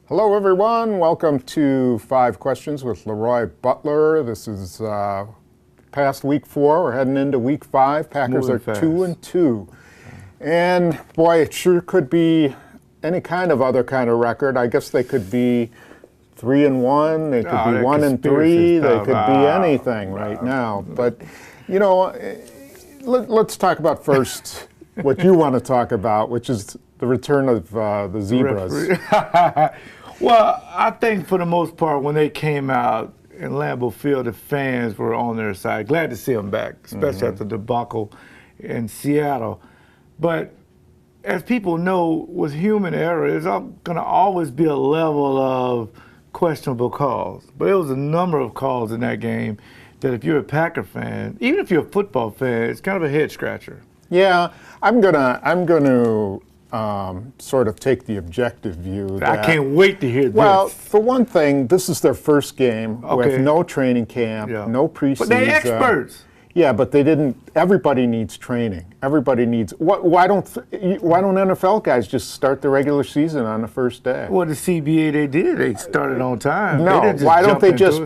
Hello, everyone. Welcome to 5 Questions with LeRoy Butler. This is past week 4. We're heading into week 5. Packers are 2-2. And boy, it sure could be any kind of other kind of record. I guess they could be 3-1. They could be 1-3. They could be anything right now. But, you know, let's talk about first what you want to talk about, which is the return of the Zebras. Well, I think for the most part, when they came out in Lambeau Field, the fans were on their side. Glad to see them back, especially after the debacle in Seattle. But as people know, with human error, there's going to always be a level of questionable calls. But there was a number of calls in that game that if you're a Packer fan, even if you're a football fan, it's kind of a head scratcher. Yeah, I'm gonna sort of take the objective view. I can't wait to hear this. Well, for one thing, this is their first game with no training camp, no preseason. But they're experts. Yeah, but they didn't. Everybody needs training. Everybody needs. Why don't NFL guys just start the regular season on the first day? Well, the CBA they did. They started on time. No, why don't they just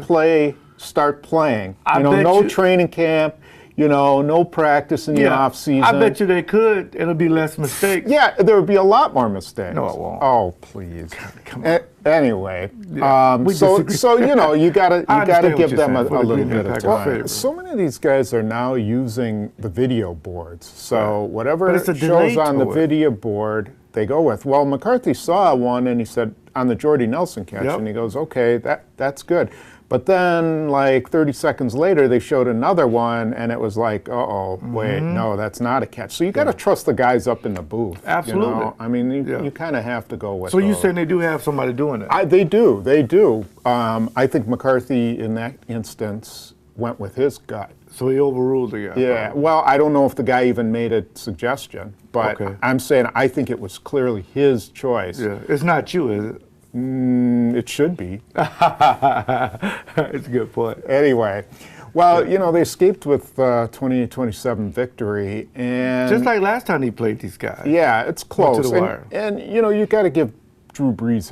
start playing? No training camp. No practice in the off season. I bet you they could. It'll be less mistakes. Yeah, there would be a lot more mistakes. No, it won't. Oh, please. Come on. Anyway, so you gotta give them a little bit of time. So many of these guys are now using the video boards. So whatever shows on the video board, they go with. Well, McCarthy saw one and he said on the Jordy Nelson catch, and he goes, okay, that's good. But then, like 30 seconds later, they showed another one, and it was like, wait, no, that's not a catch. So you got to trust the guys up in the booth. Absolutely. I mean, you kind of have to go with. So you saying they do have somebody doing it? They do. I think McCarthy in that instance went with his gut. So he overruled the guy. Yeah. Well, I don't know if the guy even made a suggestion, but I'm saying I think it was clearly his choice. Yeah. It's not you, is it? It should be. It's a good point. Anyway, well, they escaped with 28-27 victory, and just like last time he played these guys. Yeah, it's close. Went to the wire. And you got to give Drew Brees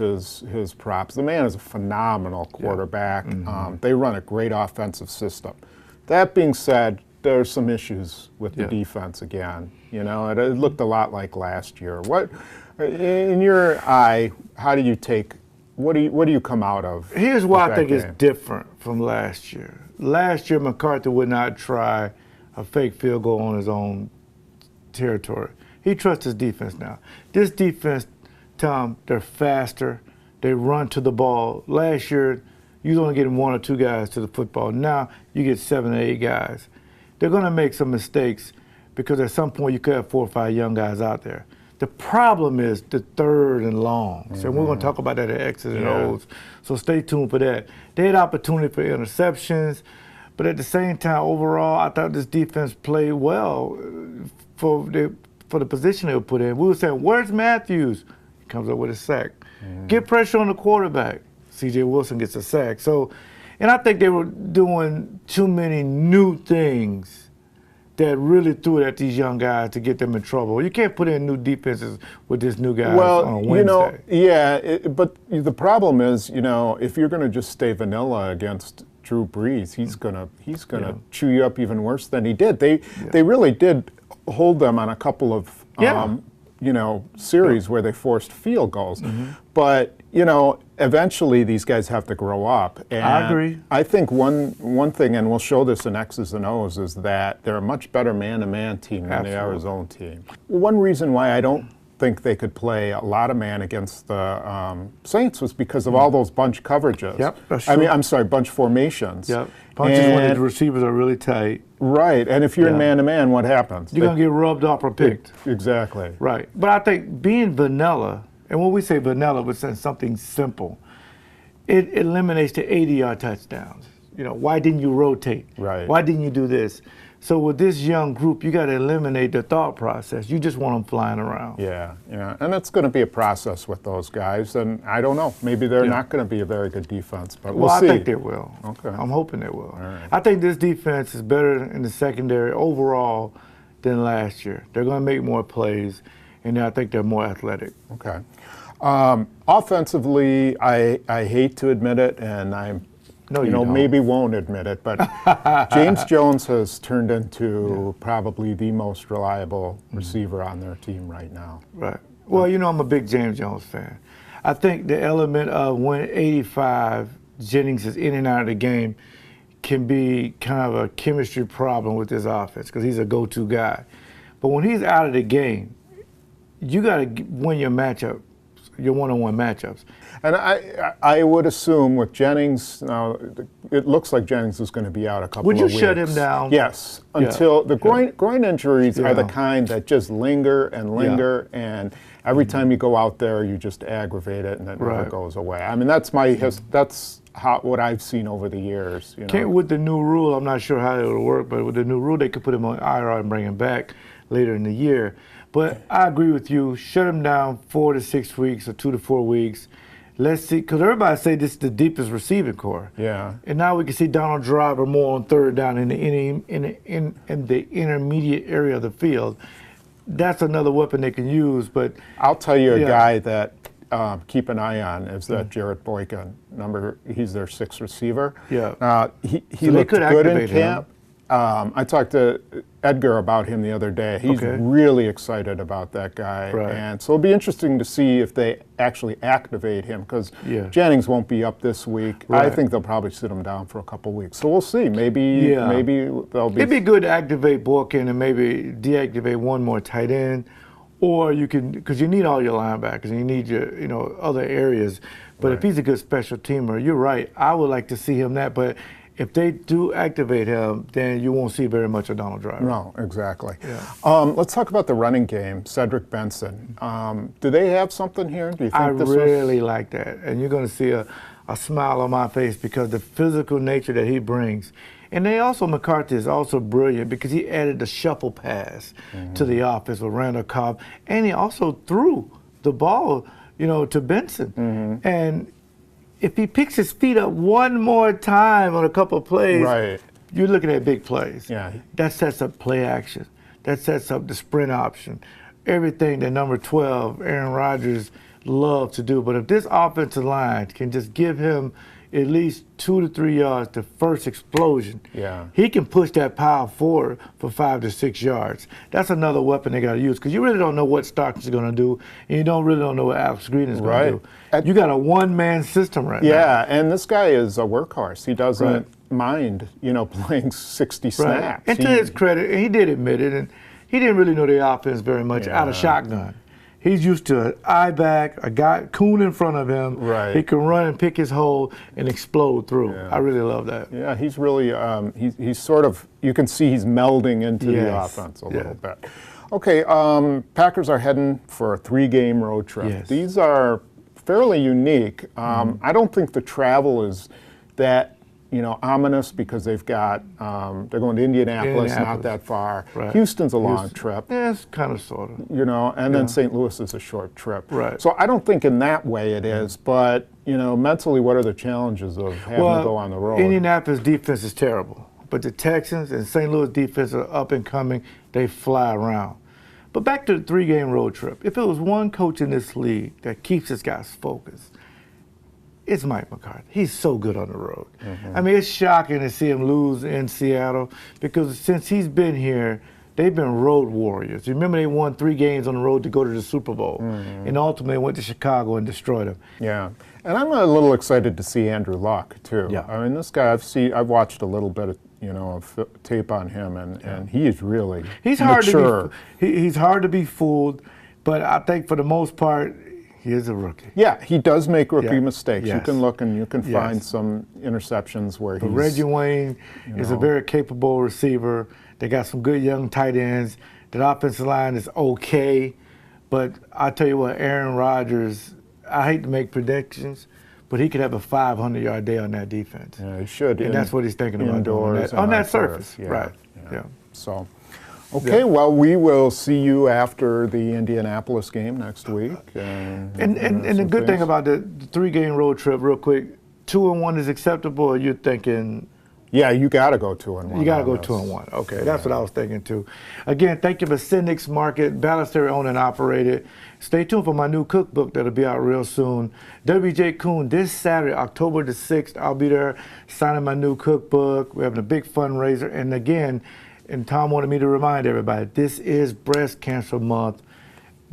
his props. The man is a phenomenal quarterback. They run a great offensive system. That being said, there's some issues with the defense again. It looked a lot like last year. What, in your eye, how do you take? What do you come out of? Here's what I think is different from last year. Last year, McCarthy would not try a fake field goal on his own territory. He trusts his defense now. This defense, Tom, they're faster. They run to the ball. Last year, you was only getting 1 or 2 guys to the football. Now you get 7 or 8 guys. They're going to make some mistakes because at some point you could have 4 or 5 young guys out there. The problem is the third and longs, and we're going to talk about that at X's and O's, so stay tuned for that. They had opportunity for interceptions, but at the same time, overall, I thought this defense played well for the position they were put in. We were saying, where's Matthews? He comes up with a sack. Get pressure on the quarterback. C.J. Wilson gets a sack. And I think they were doing too many new things that really threw it at these young guys to get them in trouble. You can't put in new defenses with this new guy on a Wednesday. But the problem is, if you're going to just stay vanilla against Drew Brees, he's gonna chew you up even worse than he did. They really did hold them on a couple of series where they forced field goals. But eventually these guys have to grow up. And I agree. I think one thing, and we'll show this in X's and O's, is that they're a much better man-to-man team than they are a zone team. One reason why I don't think they could play a lot of man against the Saints was because of all those bunch coverages. Yep, that's true. Bunch formations. Yep, bunches when the receivers are really tight. Right, and if you're in man-to-man, what happens? You're going to get rubbed off or picked. Exactly. Right, but I think being vanilla, and when we say vanilla, we're saying something simple, it eliminates the 80-yard touchdowns. Why didn't you rotate? Right. Why didn't you do this? So with this young group, you got to eliminate the thought process. You just want them flying around. Yeah, and it's going to be a process with those guys. And I don't know, maybe they're not going to be a very good defense, but we'll see. I think they will. Okay. I'm hoping they will. All right. I think this defense is better in the secondary overall than last year. They're going to make more plays, and I think they're more athletic. Okay. Offensively, I hate to admit it, and maybe won't admit it, but James Jones has turned into probably the most reliable receiver on their team right now. Right. Well, I'm a big James Jones fan. I think the element of when 85 Jennings is in and out of the game can be kind of a chemistry problem with this offense because he's a go-to guy. But when he's out of the game, you got to win your matchup, your one-on-one matchups. And I would assume with Jennings, now it looks like Jennings is going to be out a couple of weeks. Would you shut him down? Yes, until the groin injuries are the kind that just linger and linger, and every time you go out there, you just aggravate it, and it never goes away. I mean, that's what I've seen over the years. With the new rule, I'm not sure how it will work, but with the new rule, they could put him on IR and bring him back later in the year. But I agree with you. Shut him down 4 to 6 weeks or 2 to 4 weeks. Let's see, because everybody say this is the deepest receiving core. Yeah. And now we can see Donald Driver more on third down in the intermediate area of the field. That's another weapon they can use. But I'll tell you a guy that keep an eye on is that Jarrett Boykin. He's their 6th receiver. Yeah. He looked good in camp. I talked to Edgar about him the other day. He's really excited about that guy. And so it'll be interesting to see if they actually activate him because Jennings won't be up this week. I think they'll probably sit him down for a couple weeks. So we'll see. Maybe they'll be. It'd be good to activate Boykin and maybe deactivate one more tight end. Or you can, because you need all your linebackers and you need your, other areas. But if he's a good special teamer, you're right. I would like to see him that. But if they do activate him, then you won't see very much of Donald Driver. No, exactly. Let's talk about the running game, Cedric Benson. Do they have something here? Do you think I really like that. And you're going to see a smile on my face because the physical nature that he brings. And McCarthy is also brilliant because he added the shuffle pass to the offense with Randall Cobb. And he also threw the ball, to Benson. And if he picks his feet up one more time on a couple of plays, you're looking at big plays. Yeah. That sets up play action. That sets up the sprint option. Everything that number 12, Aaron Rodgers, loves to do. But if this offensive line can just give him at least 2 to 3 yards to first explosion, he can push that power forward for 5 to 6 yards. That's another weapon they got to use because you really don't know what Stockton's going to do, and you don't know what Alex Green is going to do. You got a one-man system right now. Yeah, and this guy is a workhorse. He doesn't mind, playing 60 snaps. And to his credit, he did admit it, and he didn't really know the offense very much out of shotgun. He's used to an eye back, a guy, coon in front of him. He can run and pick his hole and explode through. I really love that. Yeah, he's really, he's sort of, you can see he's melding into the offense a little bit. Okay, Packers are heading for a 3-game road trip. These are fairly unique. I don't think the travel is that ominous because they've got, they're going to Indianapolis, not that far. Houston's a long trip. Yeah, it's kind of sort of. And then St. Louis is a short trip. So I don't think in that way it is, but, mentally, what are the challenges of having to go on the road? Indianapolis defense is terrible, but the Texans and St. Louis defense are up and coming. They fly around. But back to the 3-game road trip. If it was one coach in this league that keeps his guys focused, it's Mike McCarthy. He's so good on the road. I mean, it's shocking to see him lose in Seattle because since he's been here, they've been road warriors. You remember they won 3 games on the road to go to the Super Bowl, and ultimately went to Chicago and destroyed them. Yeah, and I'm a little excited to see Andrew Luck too. I mean, this guy I've watched a little bit of of tape on him, and he is really mature. He's hard to be fooled, but I think for the most part, he is a rookie. Yeah, he does make rookie mistakes. You can look and you can find some interceptions where he's. Reggie Wayne is a very capable receiver. They got some good young tight ends. The offensive line is okay, but I tell you what, Aaron Rodgers, I hate to make predictions, but he could have a 500-yard day on that defense. Yeah, he should. And that's what he's thinking about doing on that surface. So. Okay, well, we will see you after the Indianapolis game next week. And the good thing about the 3-game road trip, real quick, 2-1 is acceptable, or you're thinking Yeah, you got to go 2-1. You got to go 2-1. Okay, that's what I was thinking too. Again, thank you for Cedric's Market, Ballester owned and operated. Stay tuned for my new cookbook that'll be out real soon. WJ Kuhn, this Saturday, October the 6th, I'll be there signing my new cookbook. We're having a big fundraiser. And again, and Tom wanted me to remind everybody, this is Breast Cancer Month.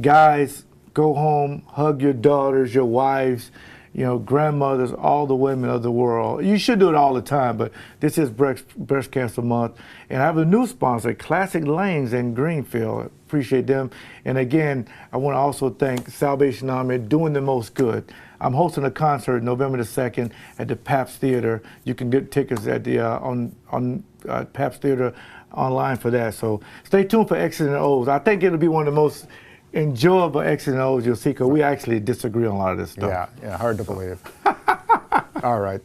Guys, go home, hug your daughters, your wives, you know, grandmothers, all the women of the world. You should do it all the time, but this is Breast Cancer Month. And I have a new sponsor, Classic Lanes in Greenfield. Appreciate them. And again, I want to also thank Salvation Army, doing the most good. I'm hosting a concert November the 2nd at the Pabst Theater. You can get tickets at the on Pabst Theater online for that. So stay tuned for X's and O's. I think it'll be one of the most enjoyable X's and O's you'll see, because we actually disagree on a lot of this stuff. Yeah, hard to believe. All right.